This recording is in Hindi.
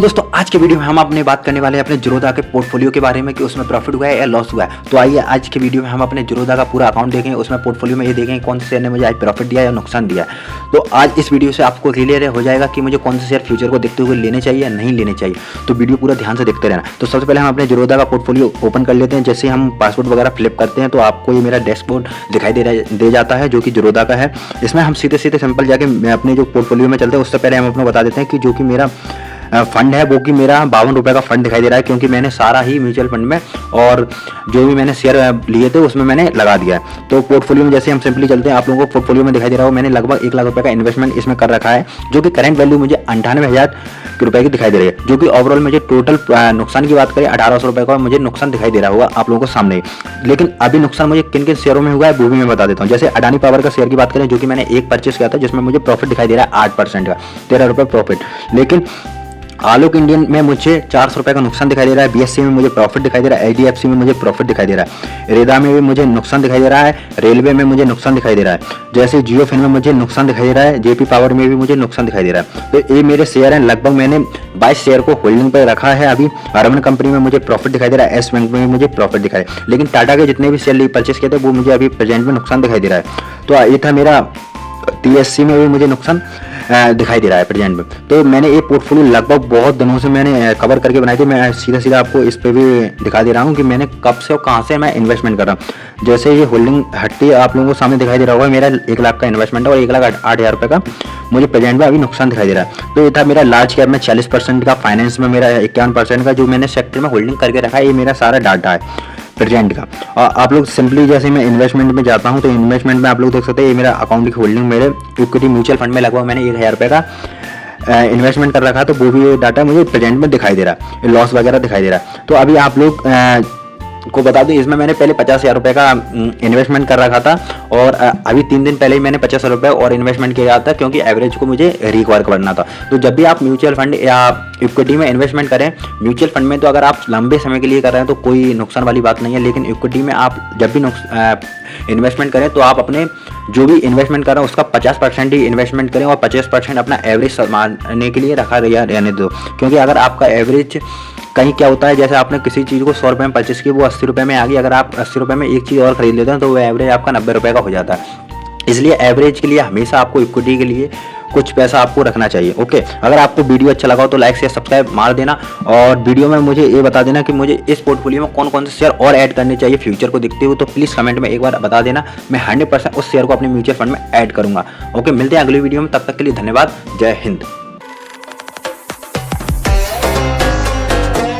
दोस्तों आज के वीडियो में हम अपने बात करने वाले हैं अपने ज़ीरोधा के पोर्टफोलियो के बारे में कि उसमें प्रॉफिट हुआ है या लॉस हुआ है। तो आइए आज के वीडियो में हम अपने ज़ीरोधा का पूरा अकाउंट देखें, उसमें पोर्टफोलियो में ये देखें कौन से शेयर ने मुझे आज प्रॉफिट दिया या नुकसान दिया है। तो आज इस वीडियो से आपको क्लियर हो जाएगा कि मुझे कौन से शेयर फ्यूचर को देखते हुए लेने चाहिए या नहीं लेने चाहिए। तो वीडियो पूरा ध्यान से देखते रहना। तो सबसे पहले हम अपने ज़ीरोधा का पोर्टफोलियो ओपन कर लेते हैं। जैसे हम पासवर्ड वगैरह फ्लिप करते हैं तो आपको ये मेरा डैशबोर्ड दिखाई दे जाता है जो कि ज़ीरोधा का है। इसमें हम सीधे सिंपल जाके अपने जो पोर्टफोलियो में चलते हैं उससे पहले हम अपने बता देते हैं कि जो कि मेरा फंड है वो कि मेरा 52 रुपये का फंड दिखाई दे रहा है, क्योंकि मैंने सारा ही म्यूचुअल फंड में और जो भी मैंने शेयर लिए थे उसमें मैंने लगा दिया है। तो पोर्टफोलियो में जैसे हम सिंपली चलते हैं, आप लोगों को पोर्टफोलियो में दिखाई दे रहा हो मैंने लगभग 1 लाख रुपये का इन्वेस्टमेंट इसमें कर रखा है, जो कि करंट वैल्यू मुझे 98,000 रुपये की दिखाई दे रही है। जो कि ओवरऑल मुझे टोटल नुकसान की बात करें 1800 रुपये का मुझे नुकसान दिखाई दे रहा होगा आप लोगों को सामने। लेकिन अभी नुकसान मुझे किन किन शेयरों में हुआ है वो भी मैं बता देता हूँ। जैसे अडानी पावर का शेयर की बात करें, जो कि मैंने एक परचेस किया था जिसमें मुझे प्रॉफिट दिखाई दे रहा है 8% का, 13 रुपये प्रॉफिट। लेकिन आलोक इंडियन में मुझे 400 रुपये का नुकसान दिखाई दे रहा है, बीएससी में मुझे प्रॉफिट दिखाई दे रहा है, एचडीएफसी में मुझे प्रॉफिट दिखाई दे रहा है, रेदा में भी मुझे नुकसान दिखाई दे रहा है, रेलवे में मुझे नुकसान दिखाई दे रहा है, जैसे जियो फिन में मुझे नुकसान दिखाई दे रहा है, जेपी पावर में भी मुझे नुकसान दिखाई दे रहा है। तो ये मेरे शेयर हैं, लगभग मैंने 22 शेयर को होल्डिंग पर रखा है। अभी अर्बन कंपनी में मुझे प्रॉफिट दिखाई दे रहा है, एस बैंक में मुझे प्रॉफिट दिखाई दे रहा है, लेकिन टाटा के जितने भी शेयर परचेस किए थे वो मुझे अभी प्रेजेंट में नुकसान दिखाई दे रहा है। तो ये था मेरा टीएससी में भी मुझे नुकसान दिखाई दे रहा है प्रेजेंट में। तो मैंने ये पोर्टफोलियो लगभग बहुत दिनों से मैंने कवर करके बनाई थी। मैं सीधा आपको इस पे भी दिखा दे रहा हूँ कि मैंने कब से और कहाँ से मैं इन्वेस्टमेंट कर रहा हूँ। जैसे ये होल्डिंग हट्टी आप लोगों को सामने दिखाई दे रहा होगा, मेरा 1 लाख का इन्वेस्टमेंट है और 1,08,000 रुपये का मुझे प्रेजेंट में अभी नुकसान दिखाई दे रहा है। तो ये था मेरा लार्ज कैप में 40% का, फाइनेंस में मेरा 51% का जो मैंने सेक्टर में होल्डिंग करके रखा है। ये मेरा सारा डाटा है प्रेजेंट का। और आप लोग सिंपली जैसे मैं इन्वेस्टमेंट में जाता हूं तो इन्वेस्टमेंट में आप लोग देख सकते हैं ये मेरा अकाउंट की होल्डिंग मेरे इक्विटी म्यूचुअल फंड में लगभग मैंने 1,000 रुपये का इन्वेस्टमेंट कर रखा है। तो वो भी डाटा मुझे प्रेजेंट में दिखाई दे रहा है, लॉस वगैरह दिखाई दे रहा है। तो अभी आप लोग को बता दूं इसमें मैंने पहले 50,000 रुपये का इन्वेस्टमेंट कर रखा था और अभी 3 दिन पहले ही मैंने 50 रुपये और इन्वेस्टमेंट किया था, क्योंकि एवरेज को मुझे रिकवर करना था। तो जब भी आप म्यूचुअल फंड या इक्विटी में इन्वेस्टमेंट करें, म्यूचुअल फंड में तो अगर आप लंबे समय के लिए कर रहे हैं तो कोई नुकसान वाली बात नहीं है, लेकिन इक्विटी में आप जब भी इन्वेस्टमेंट करें तो आप अपने जो भी इन्वेस्टमेंट कर रहे हैं उसका 50% ही इन्वेस्टमेंट करें और 50% अपना एवरेज संभालने के लिए रखा रहने दो। क्योंकि अगर आपका एवरेज कहीं क्या होता है, जैसे आपने किसी चीज़ को 100 रुपये में परचेस की, वो 80 रुपये में आ गई, अगर आप 80 रुपये में एक चीज़ और खरीद लेते हैं तो वो एवरेज आपका 90 रुपये का हो जाता है। इसलिए एवरेज के लिए हमेशा आपको इक्विटी के लिए कुछ पैसा आपको रखना चाहिए। ओके, अगर आपको वीडियो अच्छा लगा हो तो लाइक शेयर सब्सक्राइब मार देना और वीडियो में मुझे ये बता देना कि मुझे इस पोर्टफोलियो में कौन कौन से शेयर और ऐड करने चाहिए फ्यूचर को देखते हुए। तो प्लीज़ कमेंट में एक बार बता देना, मैं 100% उस शेयर को अपने म्यूचुअल फंड में ऐड करूंगा। ओके, मिलते हैं अगली वीडियो में, तब तक के लिए धन्यवाद। जय हिंद।